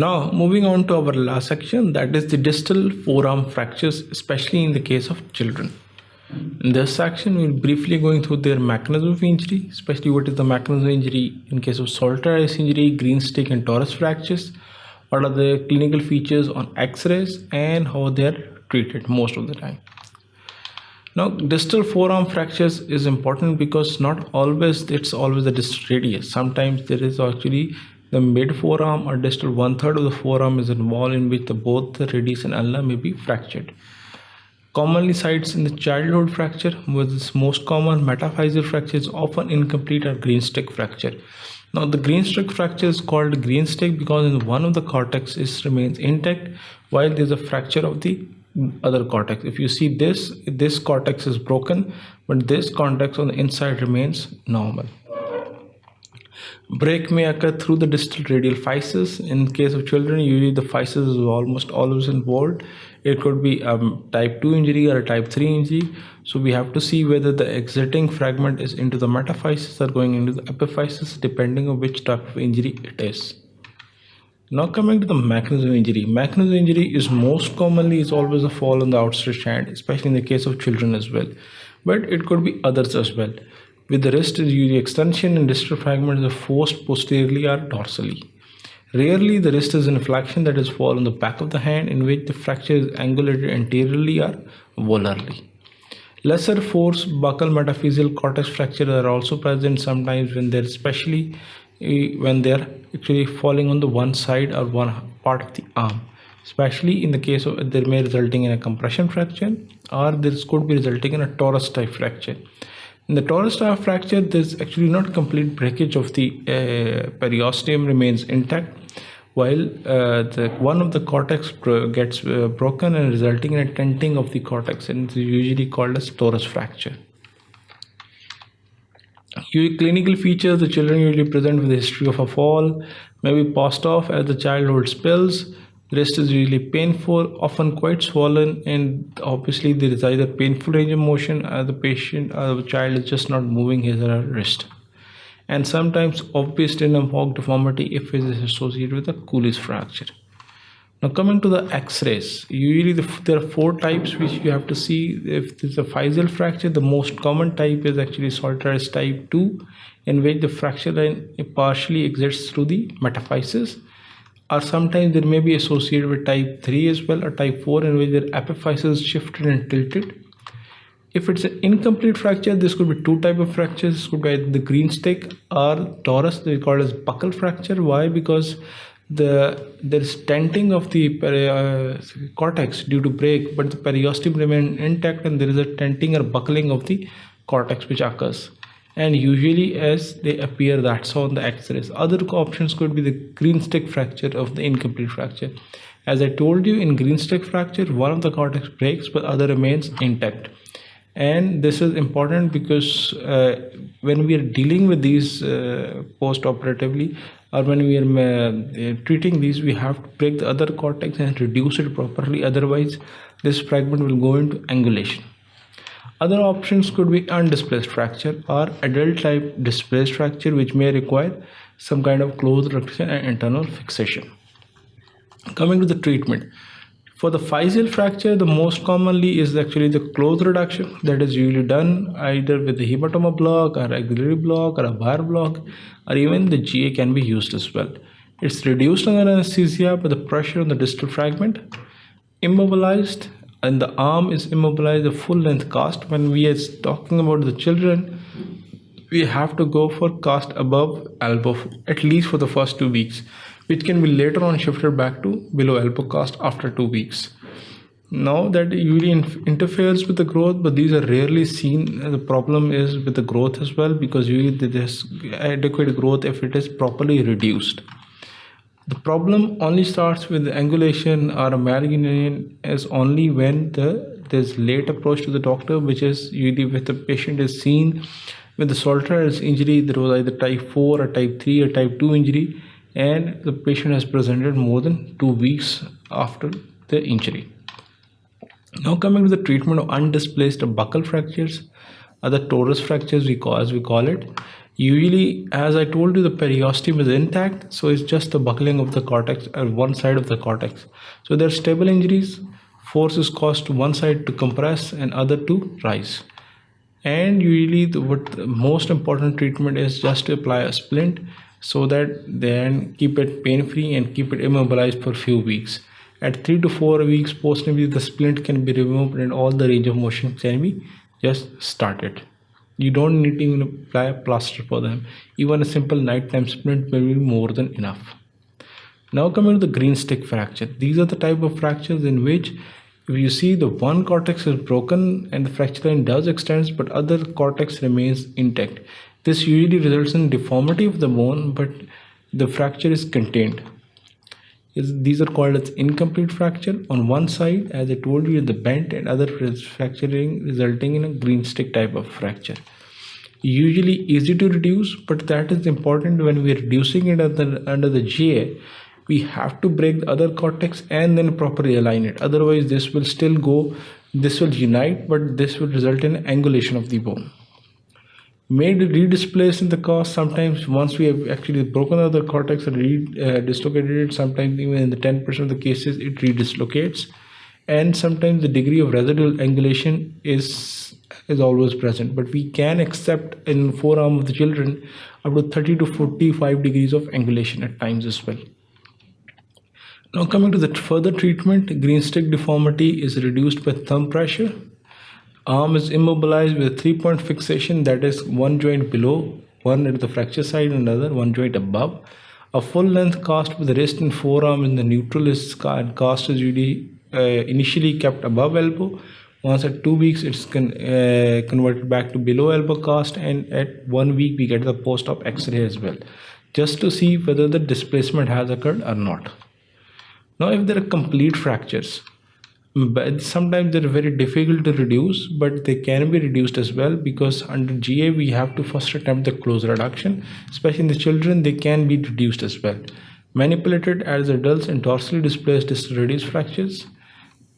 Now moving on to our last section, that is the distal forearm fractures, especially in the case of children. In this section, we'll briefly going through their mechanism of injury, especially what is the mechanism of injury in case of solitary injury, green stick and torus fractures, what are the clinical features on x-rays, and how they are treated most of the time. Now distal forearm fractures is important because not always it's always the distal radius. Sometimes there is actually the mid forearm or distal 1/3 of the forearm is involved, in which both the radius and ulna may be fractured. Commonly sites in the childhood fracture, with its most common metaphyseal fracture is often incomplete or green stick fracture. Now the green stick fracture is called green stick because in one of the cortex remains intact while there is a fracture of the other cortex. If you see this cortex is broken, but this cortex on the inside remains normal. Break may occur through the distal radial physis. In case of children, usually the physis is almost always involved. It could be type 2 injury or a type 3 injury. So we have to see whether the exiting fragment is into the metaphysis or going into the epiphysis, depending on which type of injury it is. Now coming to the mechanism of injury. Mechanism of injury is most commonly is always a fall on the outstretched hand, especially in the case of children as well. But it could be others as well. With the wrist is usually extension and distal fragments are forced posteriorly or dorsally. Rarely the wrist is an inflection that is fall on the back of the hand, in which the fracture is angulated anteriorly or volarly. Lesser force buccal metaphyseal cortex fractures are also present sometimes when they're especially when they're actually falling on the one side or one part of the arm, especially in the case of there may resulting in a compression fracture, or this could be resulting in a torus type fracture. In the torus type fracture, there's actually not complete breakage of the periosteum remains intact, while one of the cortex gets broken and resulting in a tenting of the cortex, and it's usually called as torus fracture. Clinical features: the children usually present with a history of a fall, maybe passed off as the child holds pills. The wrist is usually painful, often quite swollen, and obviously there is either painful range of motion or the patient or the child is just not moving his or her wrist. And sometimes obvious tendon walk deformity if it is associated with a Colles fracture. Now coming to the x-rays, usually there are 4 types which you have to see. If there's a physeal fracture, the most common type is actually solitary type 2, in which the fracture line partially exits through the metaphysis, or sometimes there may be associated with type 3 as well, or type 4, in which their epiphysis is shifted and tilted. If it's an incomplete fracture, this could be 2 types of fractures. This could be either the green stick or torus, they call it as buccal fracture. Why? Because there is tenting of the cortex due to break, but the periosteum remains intact and there is a tenting or buckling of the cortex which occurs. And usually as they appear, that's on the x-rays. Other options could be the green stick fracture of the incomplete fracture. As I told you, in green stick fracture, one of the cortex breaks but other remains intact. And this is important because when we are dealing with these post-operatively, or when we are treating these, we have to break the other cortex and reduce it properly. Otherwise, this fragment will go into angulation. Other options could be undisplaced fracture or adult type displaced fracture, which may require some kind of closed reduction and internal fixation. Coming to the treatment. For the physeal fracture, the most commonly is actually the closed reduction that is usually done either with the hematoma block or axillary block or a wire block, or even the GA can be used as well. It's reduced under anesthesia by the pressure on the distal fragment, immobilized, and the arm is immobilized, the full length cast. When we are talking about the children, we have to go for cast above elbow at least for the first 2 weeks, which can be later on shifted back to below elbow cast after 2 weeks. Now that usually interferes with the growth, but these are rarely seen. The problem is with the growth as well, because usually there's adequate growth if it is properly reduced. The problem only starts with the angulation or a malignant is only when there's late approach to the doctor, which is usually when the patient is seen with the solitary injury. There was either type 4 or type 3 or type 2 injury, and the patient has presented more than 2 weeks after the injury. Now coming to the treatment of undisplaced buccal fractures, or the torus fractures as we call it. Usually, as I told you, the periosteum is intact, so it's just the buckling of the cortex or one side of the cortex. So there are stable injuries, force is caused to one side to compress and other to rise. And usually what the most important treatment is just to apply a splint so that then keep it pain free and keep it immobilized for a few weeks. At 3 to 4 weeks postnatally, the splint can be removed and all the range of motion can be just started. You don't need to even apply a plaster for them. Even a simple nighttime splint may be more than enough. Now coming to the green stick fracture. These are the type of fractures in which if you see the one cortex is broken and the fracture line does extend but other cortex remains intact. This usually results in deformity of the bone but the fracture is contained. These are called as incomplete fracture. On one side, as I told you, the bent and other fracturing resulting in a green stick type of fracture. Usually easy to reduce, but that is important when we are reducing it under the GA. We have to break the other cortex and then properly align it. Otherwise, this will still go, this will unite, but this will result in angulation of the bone. Made redisplaced in the cause sometimes once we have actually broken other cortex and dislocated it, sometimes even in the 10% of the cases it redislocates, and sometimes the degree of residual angulation is always present, but we can accept in forearm of the children up to 30 to 45 degrees of angulation at times as well. Now coming to the further treatment, green stick deformity is reduced by thumb pressure. Arm is immobilized with a 3-point fixation, that is one joint below, one at the fracture side and another one joint above. A full length cast with the wrist and forearm in the neutral is cast is usually initially kept above elbow. Once at 2 weeks it's converted back to below elbow cast, and at 1 week we get the post-op x-ray as well, just to see whether the displacement has occurred or not. Now if there are complete fractures, but sometimes they're very difficult to reduce, but they can be reduced as well, because under GA we have to first attempt the close reduction. Especially in the children, they can be reduced as well. Manipulated as adults and dorsally displaced distal radius fractures,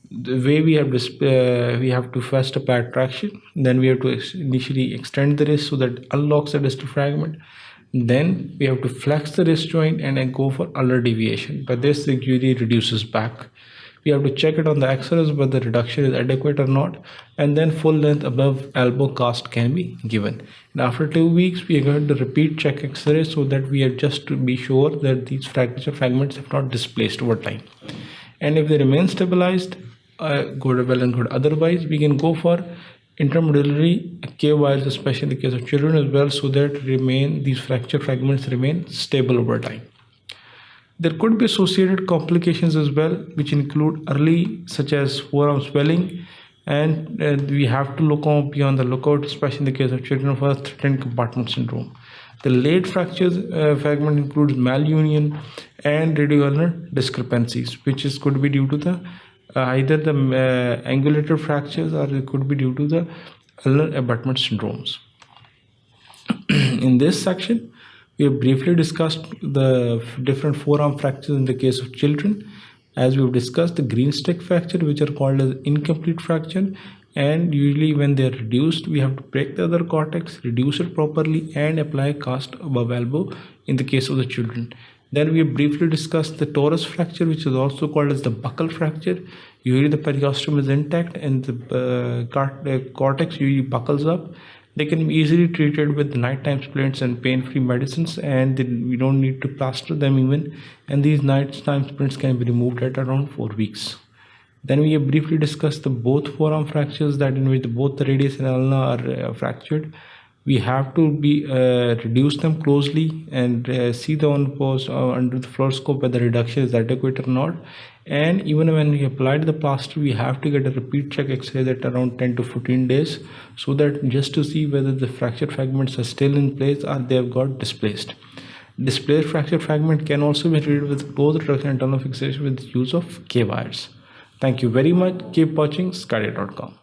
the way we have to first apply traction, then we have to initially extend the wrist so that unlocks the distal fragment. Then we have to flex the wrist joint and then go for ulnar deviation, but this usually reduces back. We have to check it on the x-rays whether the reduction is adequate or not, and then full length above elbow cast can be given. And after 2 weeks we are going to repeat check x-rays so that we are just to be sure that these fracture fragments have not displaced over time. And if they remain stabilized, good, well and good. Otherwise we can go for intermedullary K-wires, especially in the case of children as well, so that these fracture fragments remain stable over time. There could be associated complications as well, which include early, such as forearm swelling, and we have to be on the lookout, especially in the case of children, for threatened compartment syndrome. The late fractures fragment includes malunion and radioulnar discrepancies, which could be due to the either the angulated fractures, or it could be due to the ulnar abutment syndromes. In this section, we have briefly discussed the different forearm fractures in the case of children. As we have discussed, the green stick fracture, which are called as incomplete fracture, and usually when they are reduced, we have to break the other cortex, reduce it properly, and apply cast above elbow in the case of the children. Then we have briefly discussed the torus fracture, which is also called as the buckle fracture. Usually the periosteum is intact and the cortex usually buckles up. They can be easily treated with nighttime splints and pain-free medicines, and we don't need to plaster them even. And these nighttime splints can be removed at around 4 weeks. Then we have briefly discussed the both forearm fractures, that in which both the radius and ulna are fractured. We have to reduce them closely and see the on-post under the fluoroscope whether the reduction is adequate or not. And even when we applied the plaster, we have to get a repeat check x-ray at around 10 to 14 days, so that just to see whether the fracture fragments are still in place or they have got displaced. Displaced fracture fragment can also be treated with close reduction and tunnel fixation with the use of K-wires. Thank you very much. Keep watching sqadia.com.